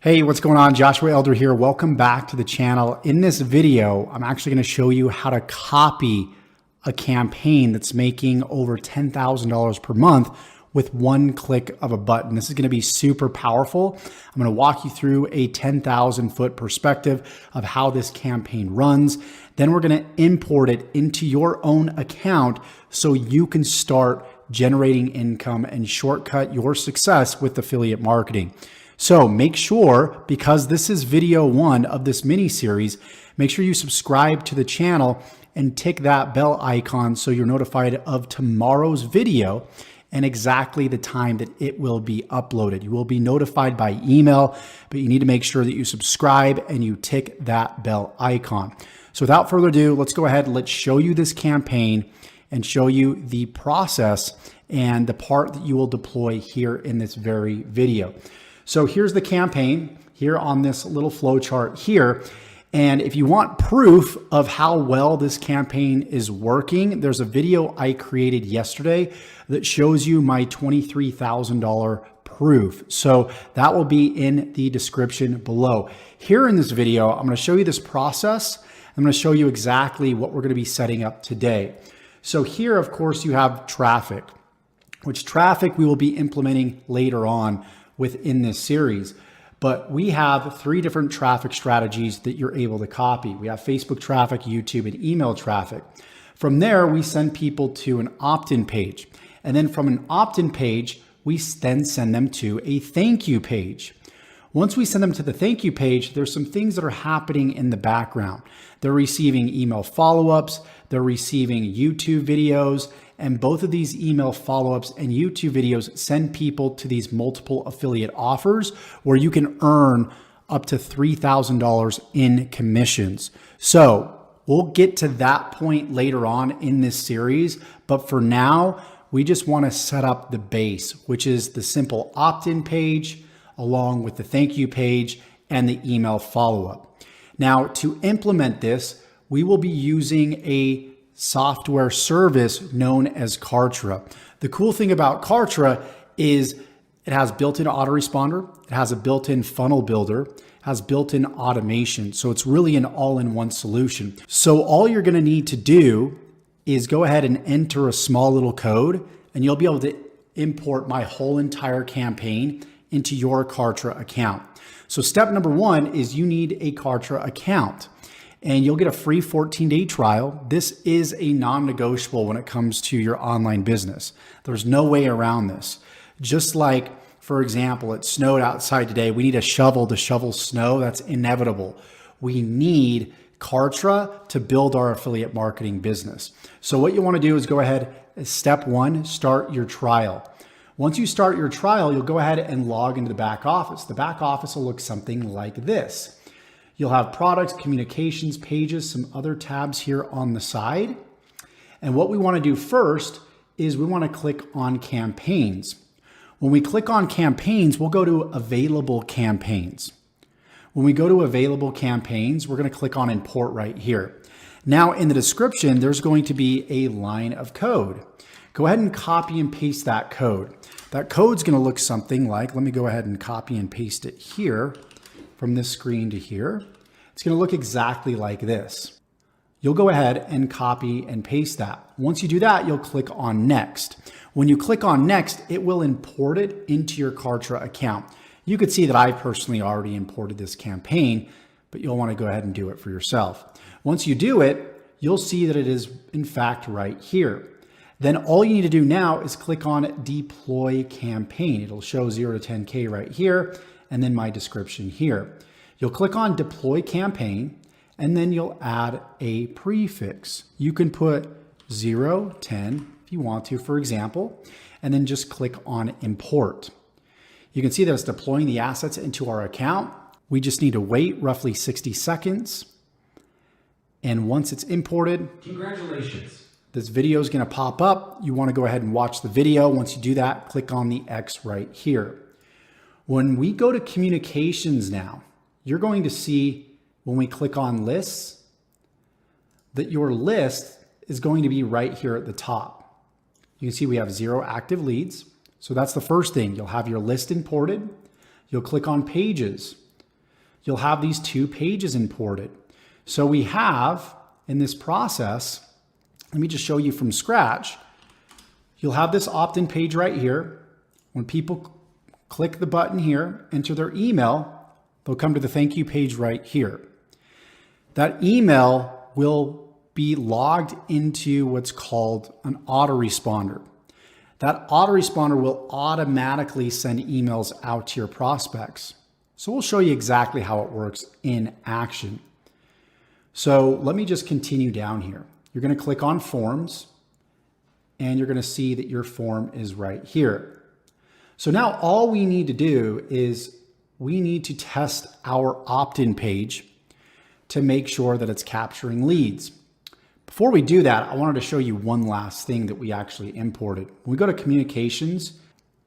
Hey, what's going on? Joshua Elder here. Welcome back to the channel. In this video, I'm actually going to show you how to copy a campaign that's making over $10,000 per month with one click of a button. This is going to be super powerful. I'm going to walk you through a 10,000 foot perspective of how this campaign runs. Then we're going to import it into your own account so you can start generating income and shortcut your success with affiliate marketing. So make sure, because this is video one of this mini series, make sure you subscribe to the channel and tick that bell icon so you're notified of tomorrow's video and exactly the time that it will be uploaded. You will be notified by email, but you need to make sure that you subscribe and you tick that bell icon. So without further ado, let's go ahead and let's show you this campaign and show you the process and the part that you will deploy here in this very video. So here's the campaign here on this little flow chart here. And if you want proof of how well this campaign is working, there's a video I created yesterday that shows you my $23,000 proof. So that will be in the description below. Here in this video, I'm going to show you this process. I'm going to show you exactly what we're going to be setting up today. So here, of course, you have traffic, which traffic we will be implementing later on within this series. But we have three different traffic strategies that you're able to copy. We have Facebook traffic, YouTube, and email traffic. From there, we send people to an opt-in page. And then from an opt-in page, we then send them to a thank you page. Once we send them to the thank you page, there's some things that are happening in the background. They're receiving email follow-ups, they're receiving YouTube videos, and both of these email follow-ups and YouTube videos send people to these multiple affiliate offers where you can earn up to $3,000 in commissions. So we'll get to that point later on in this series, but for now, we just want to set up the base, which is the simple opt-in page along with the thank you page and the email follow-up. Now, to implement this, we will be using a software service known as Kartra. The cool thing about Kartra is it has built-in autoresponder, it has a built-in funnel builder, it has built-in automation. So it's really an all-in-one solution. So all you're going to need to do is go ahead and enter a small little code and you'll be able to import my whole entire campaign into your Kartra account. So step number one is you need a Kartra account. And you'll get a free 14-day trial. This is a non-negotiable when it comes to your online business. There's no way around this. Just like, for example, it snowed outside today. We need a shovel to shovel snow. That's inevitable. We need Kartra to build our affiliate marketing business. So what you want to do is go ahead, step one, start your trial. Once you start your trial, you'll go ahead and log into the back office. The back office will look something like this. You'll have products, communications, pages, some other tabs here on the side. And what we want to do first is we want to click on campaigns. When we click on campaigns, we'll go to available campaigns. When we go to available campaigns, we're going to click on import right here. Now in the description, there's going to be a line of code. Go ahead and copy and paste that code. That code's going to look something like, let me go ahead and copy and paste it here. From this screen to here, it's going to look exactly like this. You'll go ahead and copy and paste that. Once you do that, you'll click on next. When you click on next, it will import it into your Kartra account. You could see that I personally already imported this campaign, but you'll want to go ahead and do it for yourself. Once you do it, you'll see that it is in fact right here. Then all you need to do now is click on deploy campaign. It'll show 0 to 10K right here. And then my description here. You'll click on deploy campaign and then you'll add a prefix. You can put 0, 10 if you want to, for example, and then just click on import. You can see that it's deploying the assets into our account. We just need to wait roughly 60 seconds. And once it's imported, congratulations. This video is going to pop up. You want to go ahead and watch the video. Once you do that, click on the X right here. When we go to communications now, you're going to see when we click on lists that your list is going to be right here at the top. You can see we have 0 active leads. So that's the first thing. You'll have your list imported. You'll click on pages. you'll have these 2 pages imported. So we have in this process, let me just show you from scratch. You'll have this opt-in page right here. When people click the button here, enter their email, they'll come to the thank you page right here. That email will be logged into what's called an autoresponder. That autoresponder will automatically send emails out to your prospects. So we'll show you exactly how it works in action. So let me just continue down here. You're going to click on forms and you're going to see that your form is right here. So now all we need to do is we need to test our opt-in page to make sure that it's capturing leads. Before we do that, I wanted to show you one last thing that we actually imported. When we go to communications,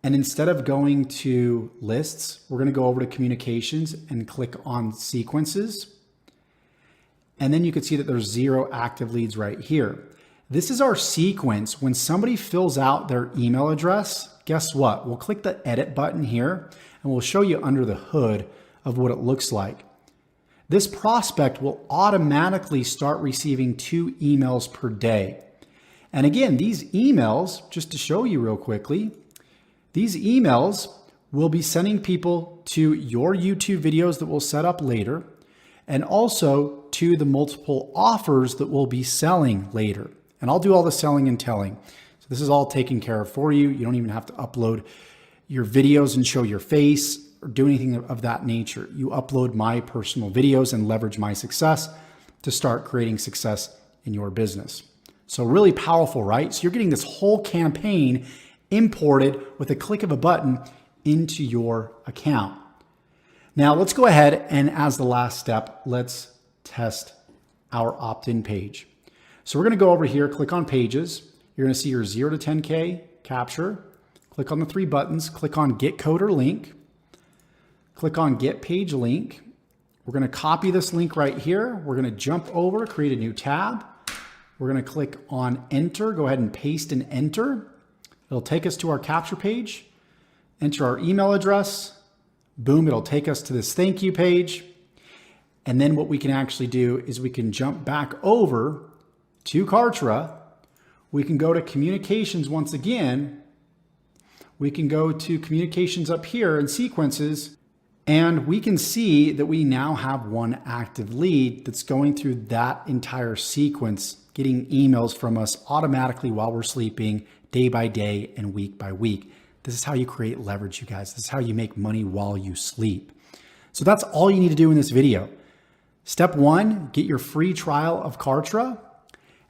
and instead of going to lists, we're going to go over to communications and click on sequences. And then you can see that there's 0 active leads right here. This is our sequence. When somebody fills out their email address, guess what? We'll click the edit button here and we'll show you under the hood of what it looks like. This prospect will automatically start receiving 2 emails per day. And again, these emails, just to show you real quickly, these emails will be sending people to your YouTube videos that we'll set up later, and also to the multiple offers that we'll be selling later. And I'll do all the selling and telling. So this is all taken care of for you. You don't even have to upload your videos and show your face or do anything of that nature. You upload my personal videos and leverage my success to start creating success in your business. So really powerful, right? So you're getting this whole campaign imported with a click of a button into your account. Now let's go ahead and as the last step, let's test our opt-in page. So we're going to go over here, click on pages. You're going to see your 0 to 10K capture. Click on the 3 buttons, click on get code or link. Click on get page link. We're going to copy this link right here. We're going to jump over, create a new tab. We're going to click on enter, go ahead and paste and enter. It'll take us to our capture page, enter our email address, boom, it'll take us to this thank you page. And then what we can actually do is we can jump back over to Kartra. We can go to communications once again. We can go to communications up here in sequences, and we can see that we now have 1 active lead that's going through that entire sequence, getting emails from us automatically while we're sleeping, day by day and week by week. This is how you create leverage, you guys. This is how you make money while you sleep. So that's all you need to do in this video. Step 1, get your free trial of Kartra.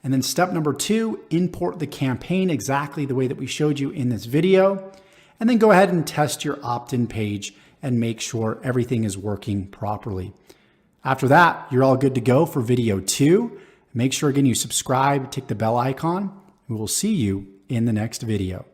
And then step number 2, import the campaign exactly the way that we showed you in this video. And then go ahead and test your opt-in page and make sure everything is working properly. After that, you're all good to go for video 2. Make sure again you subscribe, tick the bell icon, and we'll see you in the next video.